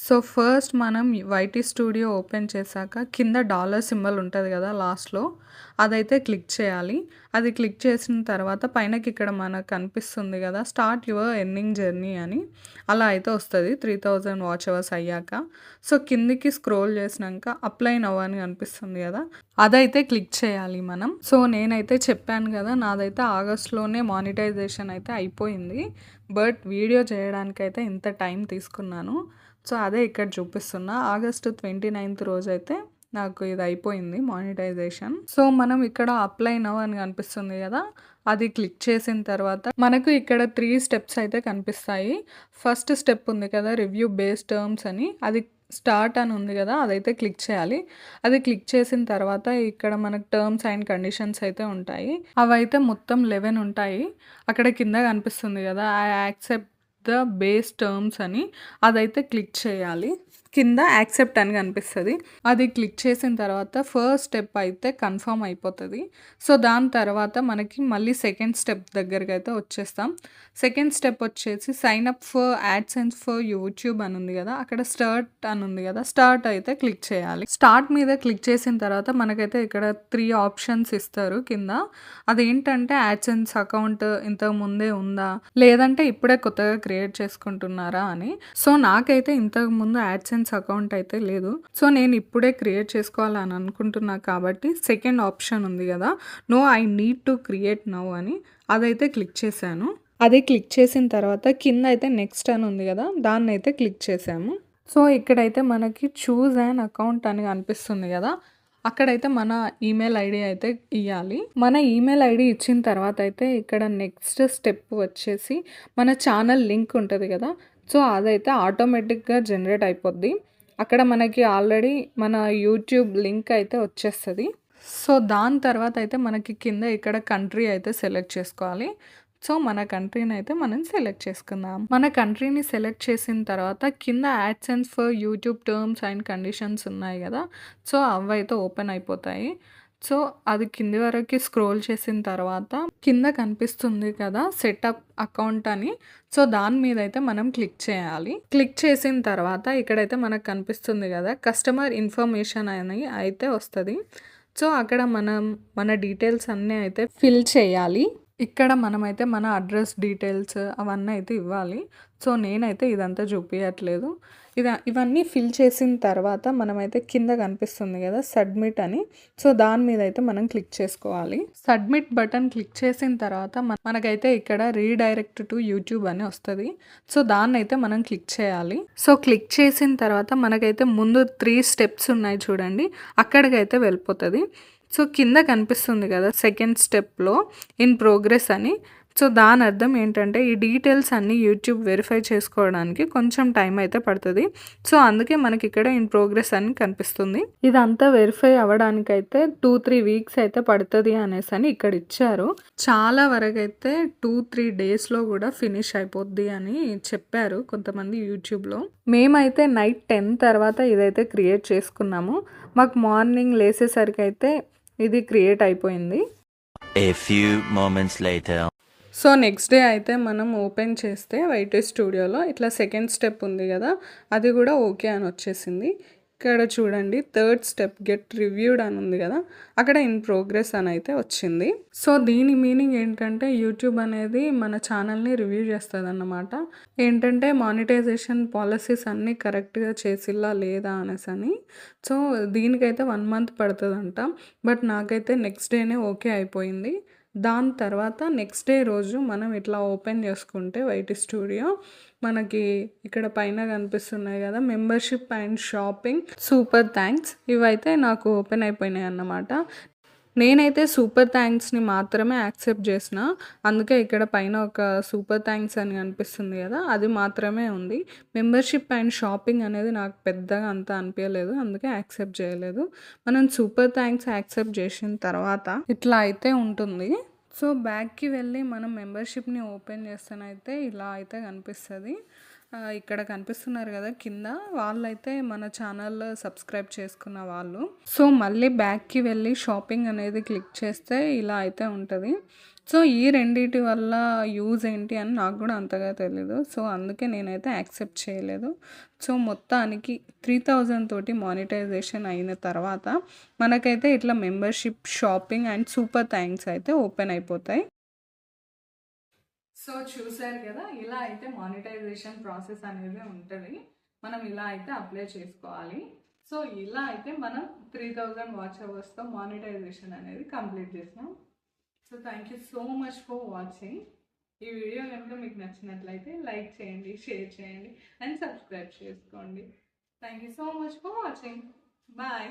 So first మనం YT studio open చేశాక కింద డాలర్ సింబల్ ఉంటుంది కదా లాస్ట్లో, అదైతే క్లిక్ చేయాలి. అది క్లిక్ చేసిన తర్వాత పైనకి ఇక్కడ మనకు కనిపిస్తుంది కదా స్టార్ట్ యువర్ ఎర్నింగ్ జర్నీ అని, అలా అయితే వస్తుంది 3000 వాచ్ అవర్స్ అయ్యాక. సో కిందికి స్క్రోల్ చేసినాక అప్లై నవ్ అని కనిపిస్తుంది కదా, అదైతే క్లిక్ చేయాలి మనం. సో నేనైతే చెప్పాను కదా నాదైతే ఆగస్ట్లోనే మానిటైజేషన్ అయితే అయిపోయింది, బట్ వీడియో చేయడానికైతే ఇంత టైం తీసుకున్నాను. సో అదే ఇక్కడ చూపిస్తున్నా. ఆగస్టు 29th రోజైతే నాకు ఇది అయిపోయింది మానిటైజేషన్. సో మనం ఇక్కడ అప్లై నవ్ అని కనిపిస్తుంది కదా, అది క్లిక్ చేసిన తర్వాత మనకు ఇక్కడ 3 స్టెప్స్ అయితే కనిపిస్తాయి. ఫస్ట్ స్టెప్ ఉంది కదా రివ్యూ బేస్ టర్మ్స్ అని, అది స్టార్ట్ అని ఉంది కదా, అదైతే క్లిక్ చేయాలి. అది క్లిక్ చేసిన తర్వాత ఇక్కడ మనకు టర్మ్స్ అండ్ కండిషన్స్ అయితే ఉంటాయి. అవైతే మొత్తం 11 ఉంటాయి. అక్కడ కింద కనిపిస్తుంది కదా I accept the base terms అని, అదైతే క్లిక్ చేయాలి. కింద యాక్సెప్ట్ అని కనిపిస్తుంది. అది క్లిక్ చేసిన తర్వాత ఫస్ట్ స్టెప్ అయితే కన్ఫర్మ్ అయిపోతుంది. సో దాని తర్వాత మనకి మళ్ళీ సెకండ్ స్టెప్ దగ్గరికి అయితే వచ్చేస్తాం. సెకండ్ స్టెప్ వచ్చేసి sign up for AdSense for YouTube అని ఉంది కదా, అక్కడ స్టార్ట్ అని ఉంది కదా, స్టార్ట్ అయితే క్లిక్ చేయాలి. స్టార్ట్ మీద క్లిక్ చేసిన తర్వాత మనకైతే ఇక్కడ 3 ఆప్షన్స్ ఇస్తారు కింద. అదేంటంటే యాడ్సెన్స్ అకౌంట్ ఇంతకు ముందే ఉందా, లేదంటే ఇప్పుడే కొత్తగా క్రియేట్ చేసుకుంటున్నారా అని. సో నాకైతే ఇంతకు ముందు యాడ్సెన్స్ అకౌంట్ అయితే లేదు. సో నేను ఇప్పుడే క్రియేట్ చేసుకోవాలని అనుకుంటున్నా కాబట్టి సెకండ్ ఆప్షన్ ఉంది కదా no I need to create now అని, అదైతే క్లిక్ చేశాను. అది క్లిక్ చేసిన తర్వాత కింద అయితే నెక్స్ట్ అని ఉంది కదా, దాన్ని అయితే క్లిక్ చేసాము. సో ఇక్కడైతే మనకి చూజ్ అన్ అకౌంట్ అని కనిపిస్తుంది కదా, అక్కడైతే మన ఈమెయిల్ ఐడి అయితే ఇవ్వాలి. మన ఈమెయిల్ ఐడి ఇచ్చిన తర్వాత అయితే ఇక్కడ నెక్స్ట్ స్టెప్ వచ్చేసి మన ఛానల్ లింక్ ఉంటుంది కదా, సో అదైతే ఆటోమేటిక్గా జనరేట్ అయిపోద్ది. అక్కడ మనకి ఆల్రెడీ మన యూట్యూబ్ లింక్ అయితే వచ్చేస్తుంది. సో దాని తర్వాత అయితే మనకి కింద ఇక్కడ కంట్రీ అయితే సెలెక్ట్ చేసుకోవాలి. సో మన కంట్రీని అయితే మనం సెలెక్ట్ చేసుకుందాం. మన కంట్రీని సెలెక్ట్ చేసిన తర్వాత కింద AdSense for YouTube terms and conditions ఉన్నాయి కదా, సో అవి అయితే ఓపెన్ అయిపోతాయి. సో అది కింది వరకు స్క్రోల్ చేసిన తర్వాత కింద కనిపిస్తుంది కదా సెటప్ అకౌంట్ అని, సో దాని మీద అయితే మనం క్లిక్ చేయాలి. క్లిక్ చేసిన తర్వాత ఇక్కడైతే మనకు కనిపిస్తుంది కదా కస్టమర్ ఇన్ఫర్మేషన్ అని అయితే వస్తుంది. సో అక్కడ మన డీటెయిల్స్ అన్నీ అయితే ఫిల్ చేయాలి. ఇక్కడ మనమైతే మన అడ్రస్ డీటెయిల్స్ అవన్నీ అయితే ఇవ్వాలి. సో నేనైతే ఇదంతా చూపించట్లేదు. ఇవన్నీ ఫిల్ చేసిన తర్వాత మనమైతే కింద కనిపిస్తుంది కదా సబ్మిట్ అని, సో దాని మీద అయితే మనం క్లిక్ చేసుకోవాలి. సబ్మిట్ బటన్ క్లిక్ చేసిన తర్వాత మనకైతే ఇక్కడ రీడైరెక్ట్ టు యూట్యూబ్ అని వస్తుంది. సో దాన్ని అయితే మనం క్లిక్ చేయాలి. సో క్లిక్ చేసిన తర్వాత మనకైతే ముందు 3 స్టెప్స్ ఉన్నాయి చూడండి, అక్కడికైతే వెళ్ళిపోతుంది. సో కింద కనిపిస్తుంది కదా సెకండ్ స్టెప్లో ఇన్ ప్రోగ్రెస్ అని, సో దాని అర్థం ఏంటంటే ఈ డీటెయిల్స్ అన్నీ యూట్యూబ్ వెరిఫై చేసుకోవడానికి కొంచెం టైం అయితే పడుతుంది. సో అందుకే మనకి ఇక్కడ ఇన్ ప్రోగ్రెస్ అని కనిపిస్తుంది. ఇదంతా వెరిఫై అవ్వడానికైతే 2-3 వీక్స్ అయితే పడుతుంది అనేసి అని ఇక్కడ ఇచ్చారు. చాలా వరకు అయితే 2-3 డేస్లో కూడా ఫినిష్ అయిపోద్ది అని చెప్పారు కొంతమంది యూట్యూబ్లో. మేమైతే నైట్ 10 తర్వాత ఇదైతే క్రియేట్ చేసుకున్నాము. మాకు మార్నింగ్ లేసేసరికి అయితే ఇది క్రియేట్ అయిపోయింది. A few moments later. So next day అయితే మనం ఓపెన్ చేస్తే వైటీ స్టూడియోలో ఇట్లా సెకండ్ స్టెప్ ఉంది కదా, అది కూడా ఓకే అని వచ్చేసింది. ఇక్కడ చూడండి థర్డ్ స్టెప్ గెట్ రివ్యూడ్ అని ఉంది కదా, అక్కడ ఇన్ ప్రోగ్రెస్ అని అయితే వచ్చింది. సో దీని మీనింగ్ ఏంటంటే యూట్యూబ్ అనేది మన ఛానల్ని రివ్యూ చేస్తుంది అన్నమాట. ఏంటంటే మానిటైజేషన్ పాలసీస్ అన్నీ కరెక్ట్గా చేసిల్లా లేదా అనేసి అని. సో దీనికైతే 1 month పడుతుందంట, బట్ నాకైతే నెక్స్ట్ డేనే ఓకే అయిపోయింది. దాని తర్వాత నెక్స్ట్ డే రోజు మనం ఇట్లా ఓపెన్ చేసుకుంటే వైటీ స్టూడియో మనకి ఇక్కడ పైన కనిపిస్తున్నాయి కదా membership and shopping super thanks, ఇవైతే నాకు ఓపెన్ అయిపోయినాయి అన్నమాట. నేనైతే సూపర్ థ్యాంక్స్ని మాత్రమే యాక్సెప్ట్ చేసిన, అందుకే ఇక్కడ పైన ఒక సూపర్ థ్యాంక్స్ అని కనిపిస్తుంది కదా, అది మాత్రమే ఉంది. మెంబర్షిప్ అండ్ షాపింగ్ అనేది నాకు పెద్దగా అంత అనిపించలేదు, అందుకే యాక్సెప్ట్ చేయలేదు. మనం సూపర్ థ్యాంక్స్ యాక్సెప్ట్ చేసిన తర్వాత ఇట్లా అయితే ఉంటుంది. సో బ్యాక్కి వెళ్ళి మనం మెంబర్షిప్ని ఓపెన్ చేస్తేనైతే ఇలా అయితే కనిపిస్తుంది. ఇక్కడ కనిపిస్తున్నారు కదా కింద, వాళ్ళైతే మన ఛానల్ సబ్స్క్రైబ్ చేసుకున్న వాళ్ళు. సో మళ్ళీ బ్యాక్కి వెళ్ళి షాపింగ్ అనేది క్లిక్ చేస్తే ఇలా అయితే ఉంటుంది. సో ఈ రెండిటి వల్ల యూజ్ ఏంటి అని నాకు కూడా అంతగా తెలీదు. సో అందుకే నేనైతే యాక్సెప్ట్ చేయలేదు. సో మొత్తానికి 3000 తోటి మానిటైజేషన్ అయిన తర్వాత మనకైతే ఇట్లా membership, shopping and super thanks అయితే ఓపెన్ అయిపోతాయి. సో చూసారు కదా, ఇలా అయితే మానిటైజేషన్ ప్రాసెస్ అనేది ఉంటుంది. మనం ఇలా అయితే అప్లై చేసుకోవాలి. సో ఇలా అయితే మనం 3000 వాచ్ అవర్స్తో మానిటైజేషన్ అనేది కంప్లీట్ చేసాం. So thank you so much for watching. ఈ వీడియో కనుక మీకు నచ్చినట్లయితే లైక్ చేయండి, షేర్ చేయండి అండ్ సబ్స్క్రైబ్ చేసుకోండి. Thank you so much for watching. Bye.